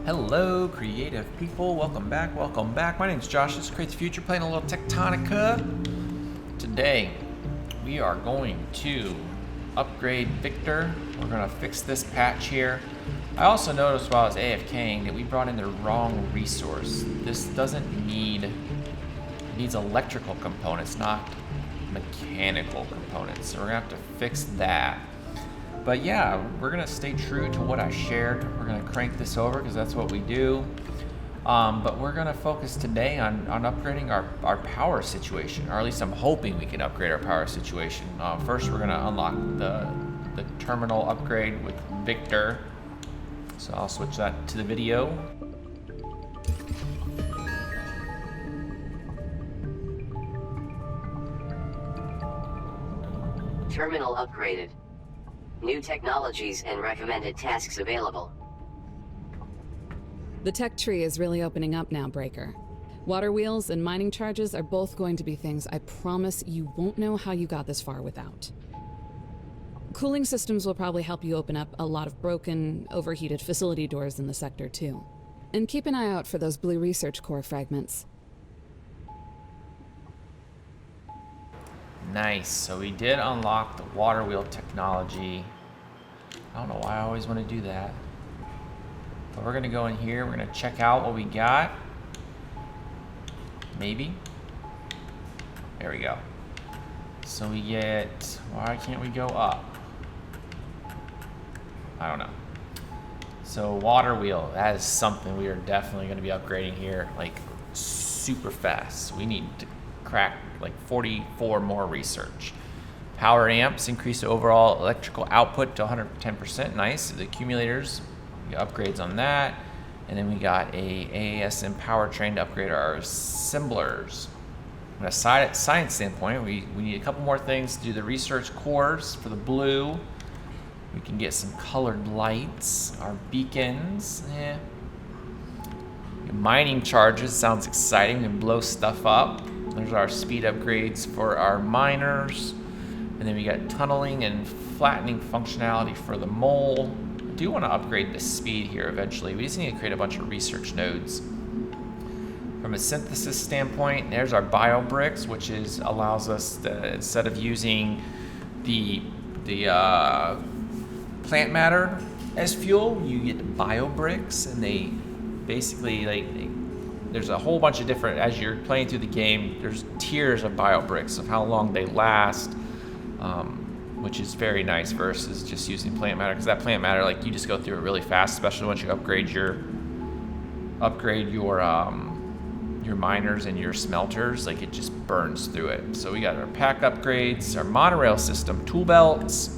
Hello, creative people. Welcome back. My name's Josh. This is Create the Future, playing a little Techtonica. Today, we are going to upgrade Victor. We're going to fix this patch here. I also noticed while I was AFKing that we brought in the wrong resource. This doesn't need, it needs electrical components, not mechanical components. So we're going to have to fix that. But yeah, we're gonna stay true to what I shared. We're gonna crank this over because that's what we do. But we're gonna focus today on upgrading our power situation, or at least I'm hoping we can upgrade our power situation. First, we're gonna unlock the terminal upgrade with Victor. So I'll switch that to the video. Terminal upgraded. New technologies and recommended tasks available. The tech tree is really opening up now, Breaker. Water wheels and mining charges are both going to be things I promise you won't know how you got this far without. Cooling systems will probably help you open up a lot of broken, overheated facility doors in the sector too. And keep an eye out for those blue research core fragments. Nice, so we did unlock the water wheel technology. I don't know why I always want to do that. But we're gonna go in here, we're gonna check out what we got. Maybe. There we go. So we get, why can't we go up? I don't know. So water wheel, that is something we are definitely gonna be upgrading here, like super fast. We need to crack like 44 more research. Power amps increase the overall electrical output to 110%. Nice. The accumulators, we got upgrades on that. And then we got a AASM powertrain to upgrade our assemblers. From a science standpoint, we need a couple more things to do the research cores for the blue. We can get some colored lights, our beacons. Mining charges sounds exciting. We can blow stuff up. There's our speed upgrades for our miners. And then we got tunneling and flattening functionality for the mole. I do want to upgrade the speed here eventually. We just need to create a bunch of research nodes. From a synthesis standpoint, there's our bio bricks, which allows us to, instead of using the plant matter as fuel, you get bio bricks, and they basically there's a whole bunch of different, as you're playing through the game, there's tiers of bio bricks of how long they last, which is very nice versus just using plant matter, because that plant matter, like, you just go through it really fast, especially once you upgrade your miners and your smelters. Like, it just burns through it. So we got our pack upgrades, our monorail system, tool belts,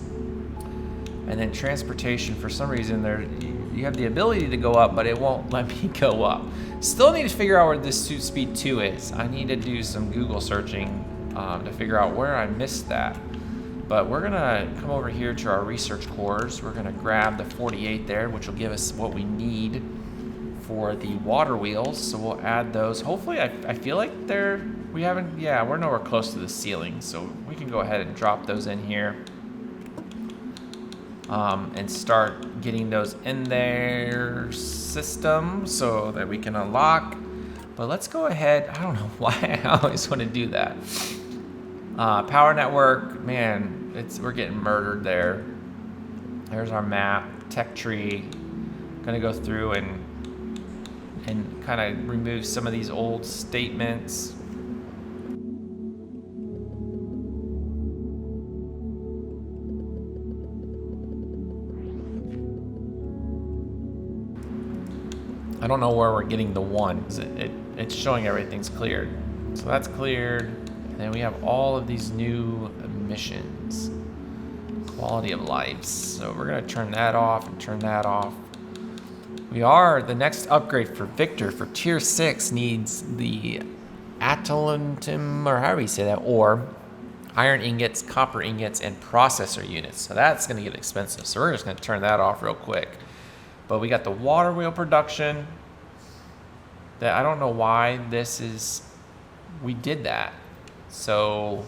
and then transportation. For some reason, you have the ability to go up, but it won't let me go up. Still need to figure out where this suit speed 2 is. I need to do some Google searching to figure out where I missed that. But we're gonna come over here to our research cores. We're gonna grab the 48 there, which will give us what we need for the water wheels. So we'll add those. Hopefully, I feel like we're nowhere close to the ceiling. So we can go ahead and drop those in here. And start getting those in their system so that we can unlock. But let's go ahead. I don't know why I always want to do that. Power network, man, we're getting murdered there. There's our map, tech tree. Gonna go through and kind of remove some of these old statements. I don't know where we're getting the one. It's showing everything's cleared. So that's cleared. And then we have all of these new emissions. Quality of life. So we're gonna turn that off and turn that off. The next upgrade for Victor for tier 6 needs the atalantum, or however you say that, ore, iron ingots, copper ingots, and processor units. So that's gonna get expensive. So we're just gonna turn that off real quick. But we got the water wheel production. That I don't know why we did that. So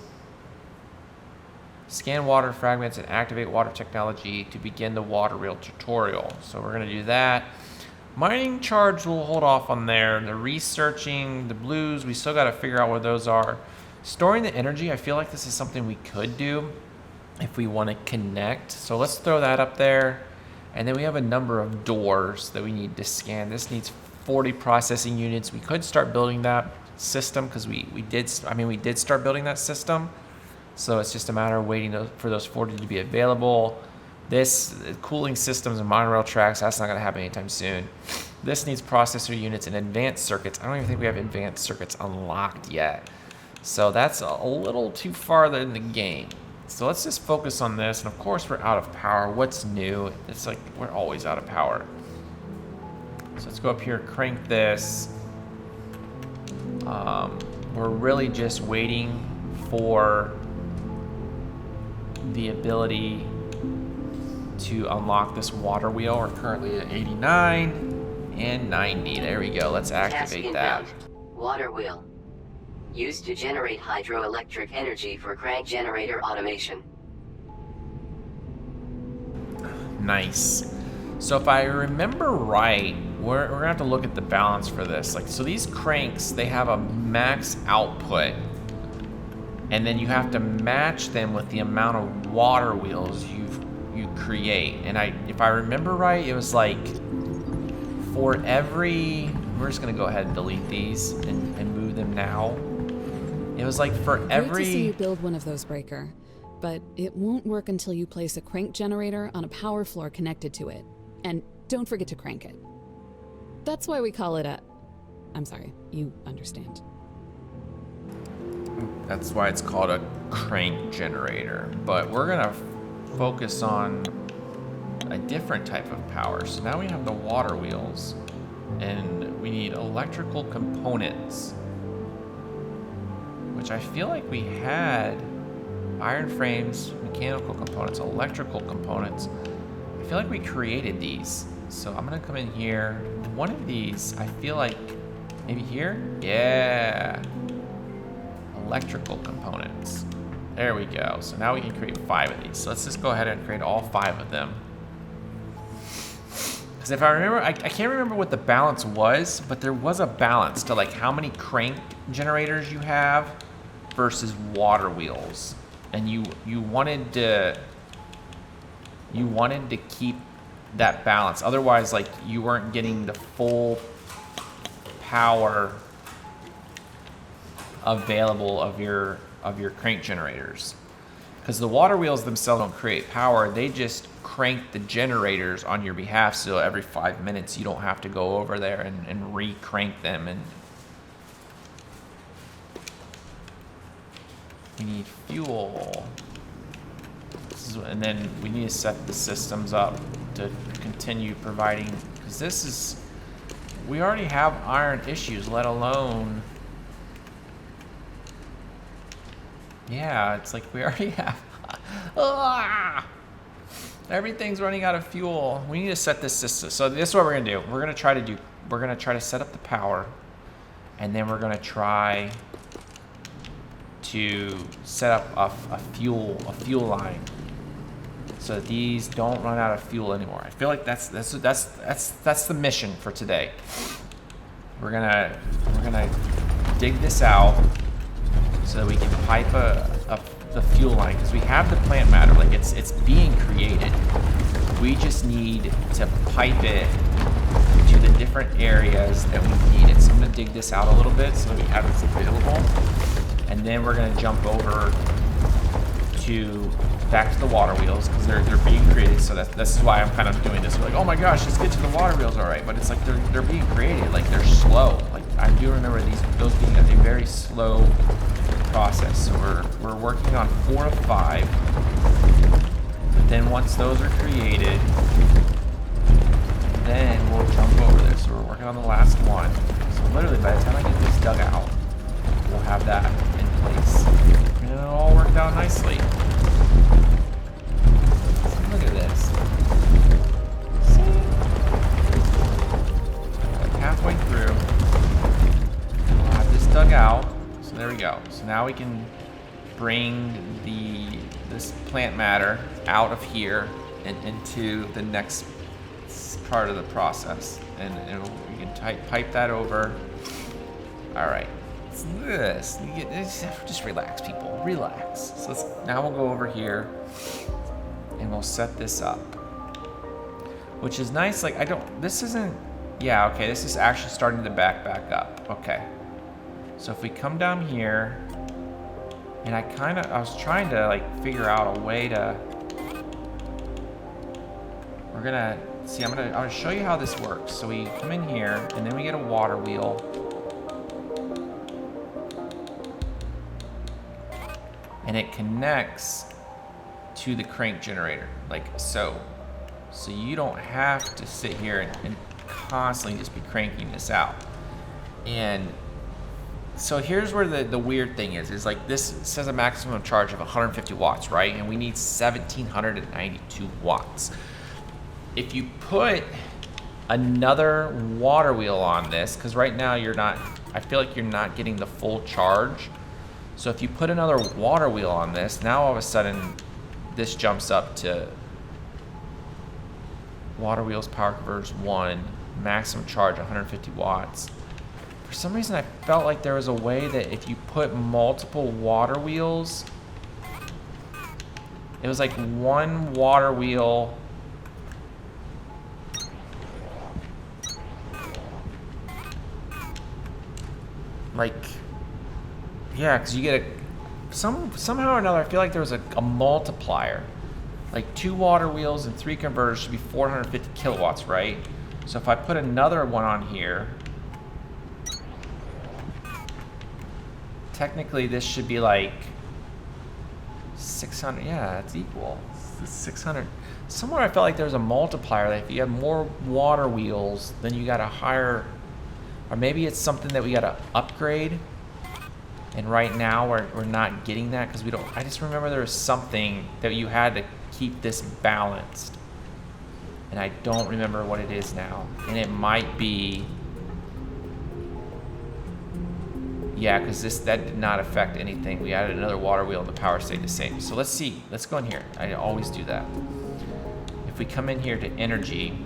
scan water fragments and activate water technology to begin the water wheel tutorial. So we're gonna do that. Mining charge, we'll hold off on there. The researching, the blues, we still got to figure out where those are. Storing the energy, I feel like this is something we could do if we want to connect. So let's throw that up there. And then we have a number of doors that we need to scan. This needs 40 processing units. We could start building that system because we did start building that system. So it's just a matter of waiting for those 40 to be available. This cooling systems and monorail tracks, that's not going to happen anytime soon. This needs processor units and advanced circuits. I don't even think we have advanced circuits unlocked yet. So that's a little too farther in the game. So let's just focus on this. And of course, we're out of power. What's new? It's like we're always out of power. So let's go up here, crank this. We're really just waiting for the ability to unlock this water wheel. We're currently at 89 and 90. There we go. Let's activate that. Water wheel. Used to generate hydroelectric energy for crank generator automation. Nice. So if I remember right, we're gonna have to look at the balance for this. Like, so these cranks, they have a max output, and then you have to match them with the amount of water wheels you create. And if I remember right, it was like for every, we're just gonna go ahead and delete these and move them now. It was like for every... Great to see you build one of those, Breaker, but it won't work until you place a crank generator on a power floor connected to it. And don't forget to crank it. That's why we call it a... I'm sorry, you understand. That's why it's called a crank generator. But we're gonna focus on a different type of power. So now we have the water wheels, and we need electrical components, which I feel like we had iron frames, mechanical components, electrical components. I feel like we created these. So I'm gonna come in here. One of these, I feel like maybe here? Yeah. Electrical components. There we go. So now we can create 5 of these. So let's just go ahead and create all 5 of them. Because if I remember, I can't remember what the balance was, but there was a balance to like how many crank generators you have versus water wheels. And you wanted to keep that balance. Otherwise, like, you weren't getting the full power available of your crank generators. Because the water wheels themselves don't create power, they just crank the generators on your behalf, so every 5 minutes you don't have to go over there and re-crank them. And we need fuel. And then we need to set the systems up to continue providing, because this is, we already have iron issues, let alone, yeah, it's like we already have, everything's running out of fuel. We need to set this system. So this is what we're gonna do. We're gonna try to set up the power, and then we're gonna try to set up a fuel line, so that these don't run out of fuel anymore. I feel like that's the mission for today. We're gonna dig this out so that we can pipe the fuel line, because we have the plant matter, like it's being created. We just need to pipe it to the different areas that we need it. So I'm gonna dig this out a little bit so that we have this available, and then we're gonna jump over back to the water wheels, because they're being created. So this is why I'm kind of doing this. We're like, oh my gosh, let's get to the water wheels, all right. But it's like they're being created, like they're slow. Like I do remember those being a very slow process. So we're working on 4 of 5. But then once those are created, then we'll jump over there. So we're working on the last one. So literally by the time I get this dug out, we'll have that in place. And it'll all work out nicely. Look at this. See? Like halfway through, we'll have this dug out. So there we go. So now we can bring this plant matter out of here and into the next part of the process. And you can pipe that over. All right. It's this. Just relax, people. Relax. So now we'll go over here and we'll set this up. Which is nice. Like, this isn't, yeah, okay. This is actually starting to back up. Okay. So if we come down here, and I was trying to like figure out a way to, we're gonna, see, I'm gonna show you how this works. So we come in here, and then we get a water wheel. And it connects to the crank generator, like so. So you don't have to sit here and constantly just be cranking this out. And so here's where the weird thing is like this says a maximum charge of 150 watts, right? And we need 1,792 watts. If you put another water wheel on this, because right now I feel like you're not getting the full charge. So if you put another water wheel on this, now all of a sudden this jumps up to water wheels, power converters 1, maximum charge 150 watts. For some reason I felt like there was a way that if you put multiple water wheels, it was like one water wheel like, yeah, because you get somehow or another, I feel like there was a multiplier. Like 2 water wheels and 3 converters should be 450 kilowatts, right? So if I put another one on here, technically this should be like 600, yeah, it's equal. It's 600. Somewhere I felt like there was a multiplier that if you have more water wheels, then you got a higher, or maybe it's something that we got to upgrade. And right now we're not getting that because I just remember there was something that you had to keep this balanced. And I don't remember what it is now. And it might be, yeah, because that did not affect anything. We added another water wheel and the power stayed the same. So let's see, let's go in here. I always do that. If we come in here to energy,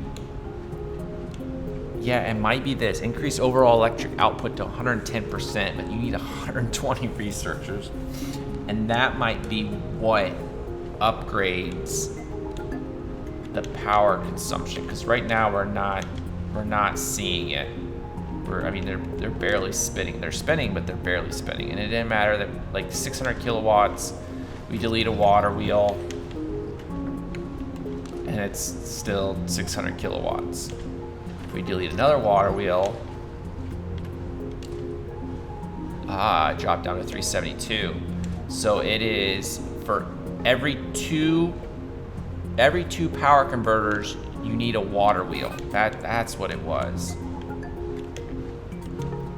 yeah, it might be this. Increase overall electric output to 110%, but you need 120 researchers. And that might be what upgrades the power consumption. Because right now we're not seeing it. They're barely spinning. They're spinning, but they're barely spinning. And it didn't matter that like 600 kilowatts, we delete a water wheel, and it's still 600 kilowatts. If we delete another water wheel, it dropped down to 372. So it is for every two power converters, you need a water wheel. That's what it was.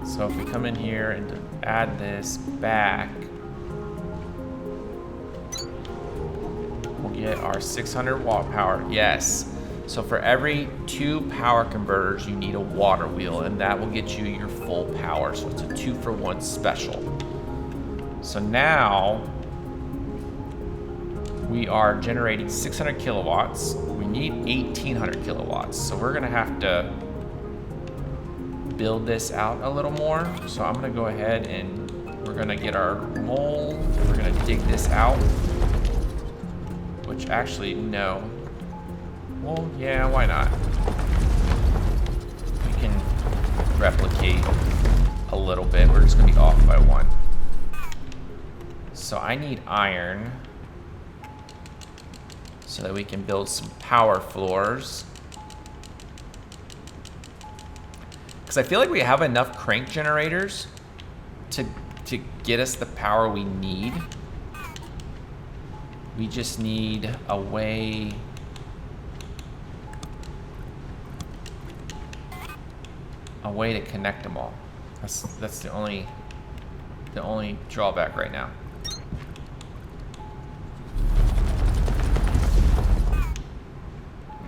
So if we come in here and add this back, we'll get our 600 watt power. Yes. So for every 2 power converters, you need a water wheel, and that will get you your full power. So it's a 2-for-1 special. So now we are generating 600 kilowatts. We need 1,800 kilowatts. So we're gonna have to build this out a little more. So I'm gonna go ahead and we're gonna get our mold. We're gonna dig this out, which actually, no. Well, yeah, why not? We can replicate a little bit. We're just gonna be off by 1. So I need iron so that we can build some power floors. Because I feel like we have enough crank generators to get us the power we need. We just need a way to connect them all. That's the only drawback right now.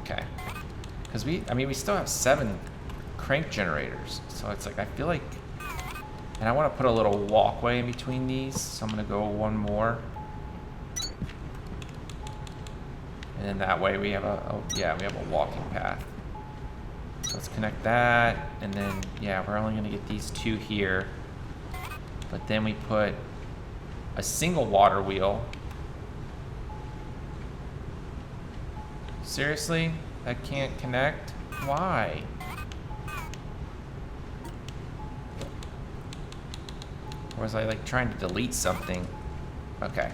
Okay, because we still have 7 crank generators, so it's like I feel like, and I want to put a little walkway in between these, so I'm gonna go 1 more, and then that way we have a walking path. So let's connect that, and then, yeah, we're only gonna get these 2 here. But then we put a single water wheel. Seriously? That can't connect? Why? Or was I like trying to delete something? Okay.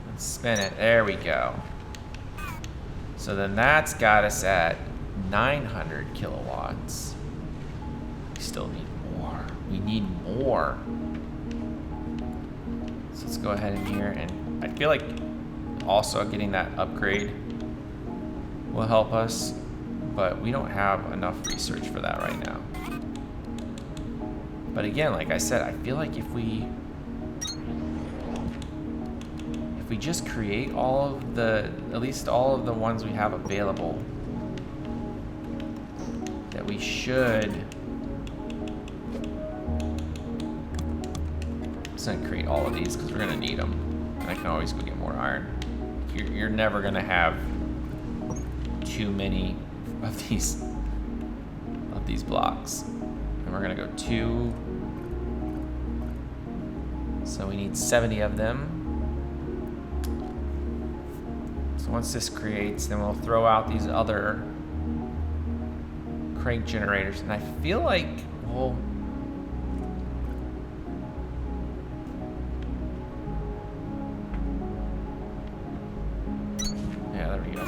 Let's spin it. There we go. So then that's got us at 900 kilowatts. We still need more. We need more. So let's go ahead in here, and I feel like also getting that upgrade will help us, but we don't have enough research for that right now. But again, like I said, I feel like if we just create all of the, at least all of the ones we have available, that we should. I'm just gonna create all of these because we're gonna need them, and I can always go get more iron. You're never gonna have too many of these blocks. And we're gonna go 2. So we need 70 of them. So once this creates, then we'll throw out these other crank generators. And I feel like, well, yeah, there we go.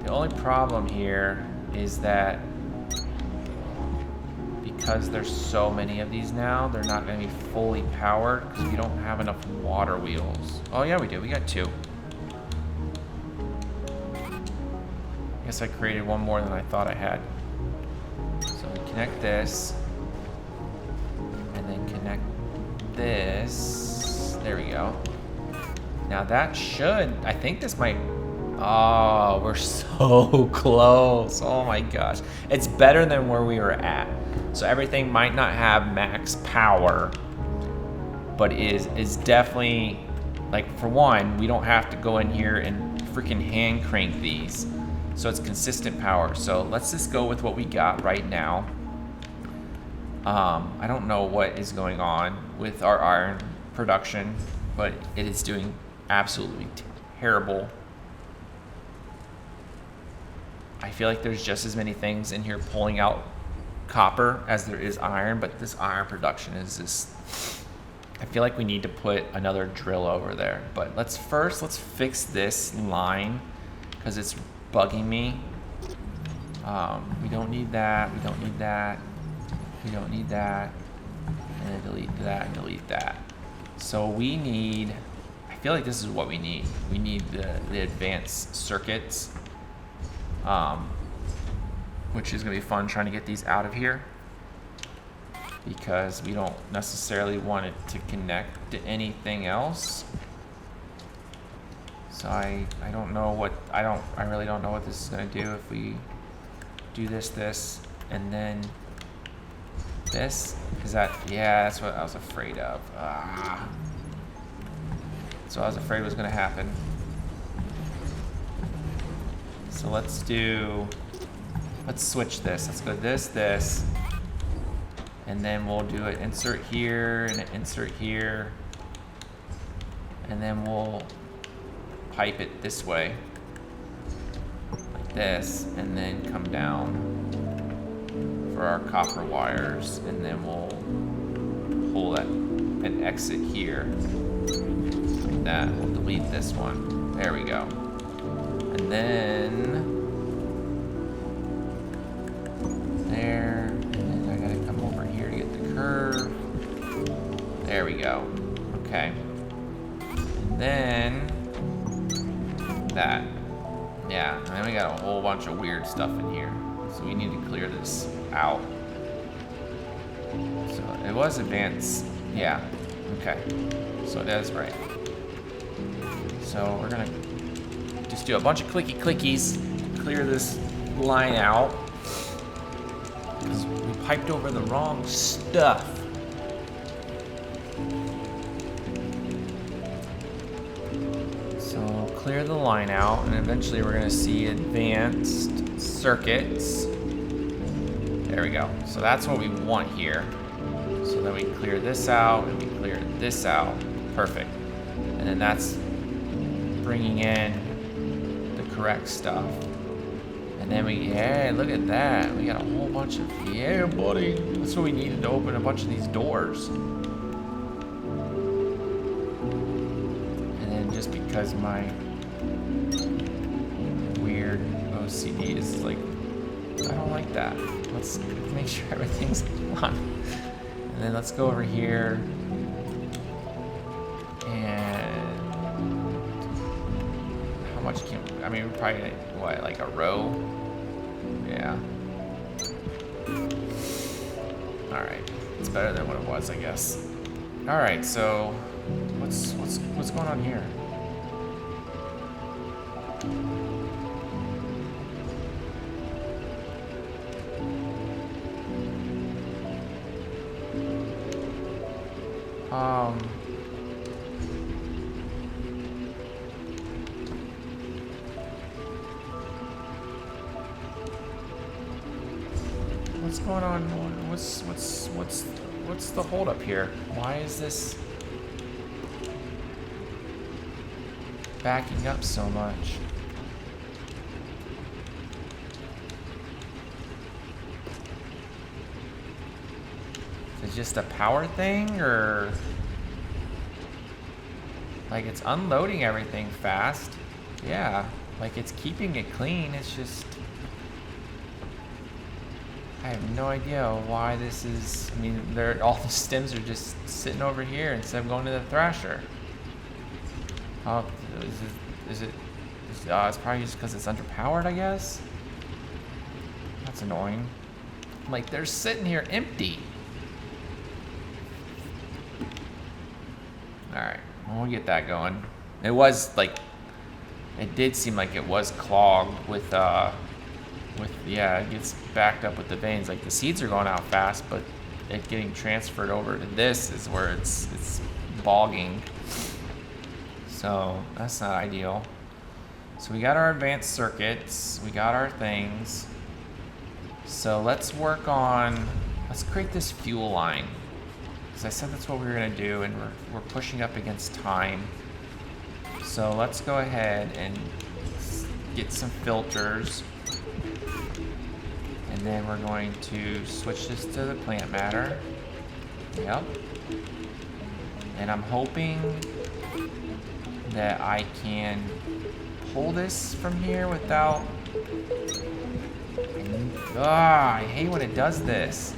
The only problem here is that because there's so many of these now, they're not going to be fully powered because we don't have enough water wheels. Oh yeah, we do. We got 2. I guess I created one more than I thought I had. So we connect this, and then connect this. There we go. Now that should, I think this might, oh, we're so close. Oh my gosh. It's better than where we were at. So everything might not have max power, but is definitely, like, for one, we don't have to go in here and freaking hand crank these. So it's consistent power. So let's just go with what we got right now. I don't know what is going on with our iron production, but it is doing absolutely terrible. I feel like there's just as many things in here pulling out copper as there is iron, but this iron production is just, I feel like we need to put another drill over there. But let's fix this line because it's bugging me. We don't need that, we don't need that, we don't need that, and then delete that and delete that. So we need, I feel like this is what we need. We need the advanced circuits, which is gonna be fun trying to get these out of here because we don't necessarily want it to connect to anything else. So I don't know what, I really don't know what this is gonna do if we do this, and then this. Is that, yeah, that's what I was afraid of. So I was afraid was gonna happen. So let's switch this. Let's go this, and then we'll do an insert here and an insert here, and then we'll pipe it this way, like this, and then come down for our copper wires, and then we'll pull an exit here, like that. We'll delete this one. There we go. And then there, and then I gotta come over here to get the curve. There we go. Okay. And then that. Yeah, and then we got a whole bunch of weird stuff in here. So we need to clear this out. So it was advanced. Yeah. Okay. So it is right. So we're gonna just do a bunch of clicky clickies, clear this line out, because we piped over the wrong stuff. So clear the line out, and eventually we're gonna see advanced circuits. There we go. So that's what we want here. So then we clear this out, and we clear this out. Perfect. And then that's bringing in the correct stuff. And then hey, look at that. We got a whole bunch of, yeah, buddy. That's what we needed to open a bunch of these doors. And then just because my weird OCD is like, I don't like that. Let's make sure everything's on. And then let's go over here. And how much can, I mean, we're probably gonna, what, like a row? Yeah. Alright. It's better than what it was, I guess. Alright, so what's going on here? What's going on? What's the holdup here? Why is this backing up so much? Is it just a power thing, or like it's unloading everything fast? Yeah, like it's keeping it clean. It's just, I have no idea why this is. I mean, all the stems are just sitting over here instead of going to the Thrasher. Oh, it's probably just because it's underpowered, I guess. That's annoying. Like, they're sitting here empty. Alright, we'll get that going. It was, like, it did seem like it was clogged with, yeah, it gets backed up with the veins. Like, the seeds are going out fast, but it getting transferred over to this is where it's bogging. So that's not ideal. So we got our advanced circuits, we got our things. So let's work on, let's create this fuel line. Because I said that's what we were gonna do, and we're pushing up against time. So let's go ahead and get some filters. And then we're going to switch this to the plant matter. Yep. And I'm hoping that I can pull this from here without... I hate when it does this.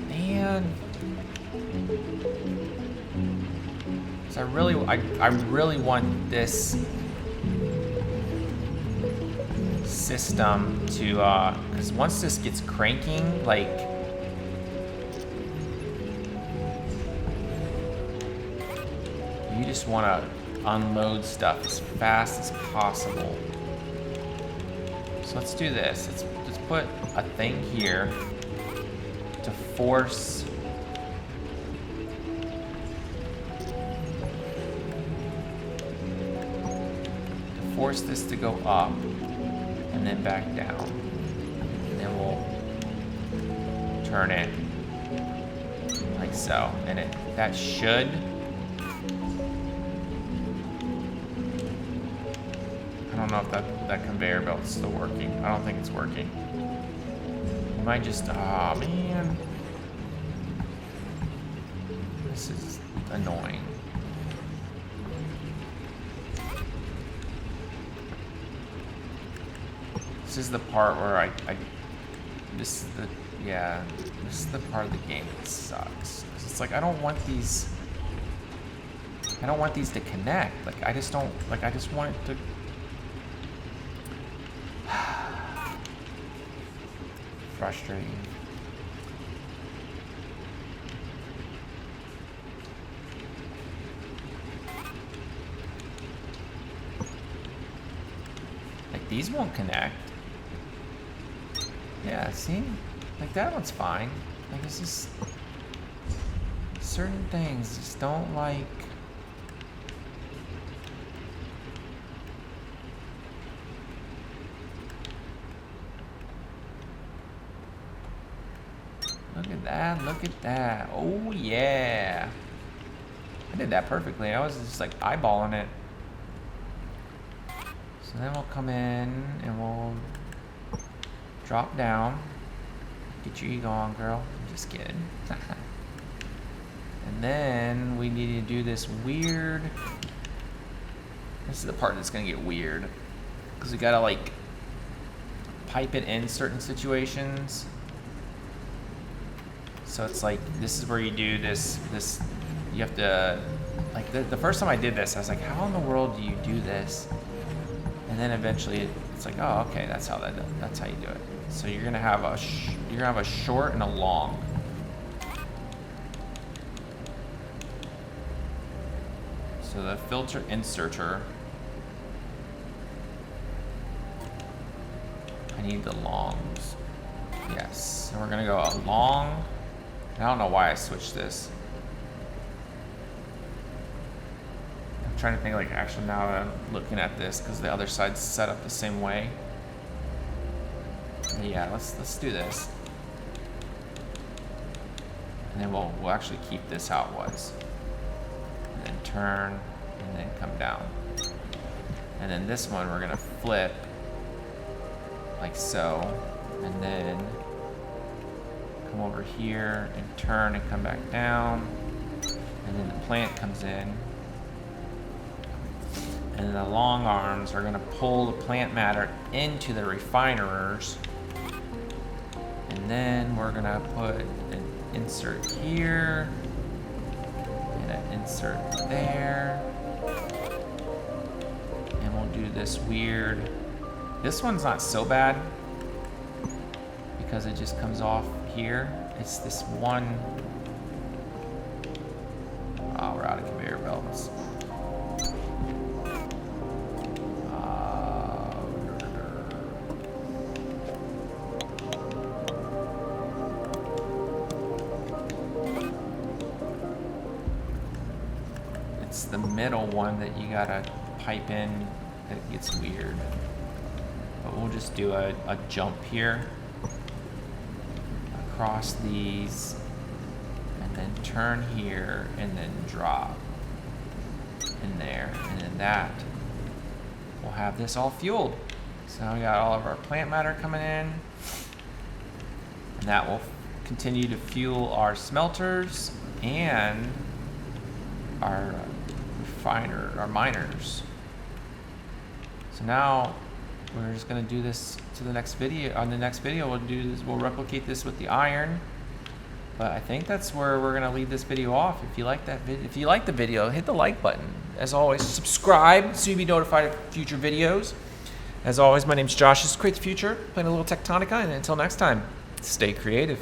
Man. So I really want this system to, because once this gets cranking, like, you just want to unload stuff as fast as possible. So let's do this. Let's put a thing here to force this to go up and then back down. And then we'll turn it like so. And that should, I don't know if that conveyor belt's still working. I don't think it's working. You might just, oh man. This is annoying. This is the part where this is the part of the game that sucks. It's like I don't want these to connect. Like I just want it to. Frustrating. Like these won't connect. Yeah, see? Like that one's fine. Like it's just certain things just don't like. Look at that, look at that. Oh yeah. I did that perfectly. I was just like eyeballing it. So then we'll come in and we'll drop down. Get your ego on, girl. I'm just kidding. And then we need to do this weird. This is the part that's gonna get weird. Because we gotta like pipe it in certain situations. So it's like, this is where you do this, you have to, like the first time I did this, I was like, how in the world do you do this? And then eventually it's like, oh, okay, that's how you do it. So you're gonna have a short and a long. So the filter inserter, I need the longs. Yes, and we're gonna go a long. I don't know why I switched this. I'm trying to think, like, actually now that I'm looking at this, because the other side's set up the same way. But yeah, let's do this. And then we'll actually keep this how it was. And then turn, and then come down. And then this one we're gonna flip, like so, and then come over here and turn and come back down, and then the plant comes in, and the long arms are going to pull the plant matter into the refiners, and then we're going to put an insert here and an insert there, and we'll do this weird. This one's not so bad because it just comes off here. It's this one. Oh, we're out of conveyor belts. It's the middle one that you gotta pipe in that gets weird. But we'll just do a jump here. Across these, and then turn here, and then drop in there, and then that will have this all fueled. So now we got all of our plant matter coming in, and that will continue to fuel our smelters and our our miners. So now we're just gonna do this to the next video. On the next video, we'll replicate this with the iron. But I think that's where we're gonna leave this video off. If you like if you like the video, hit the like button. As always, subscribe so you'll be notified of future videos. As always, my name's Josh. This is Create the Future, playing a little Techtonica, and until next time, stay creative.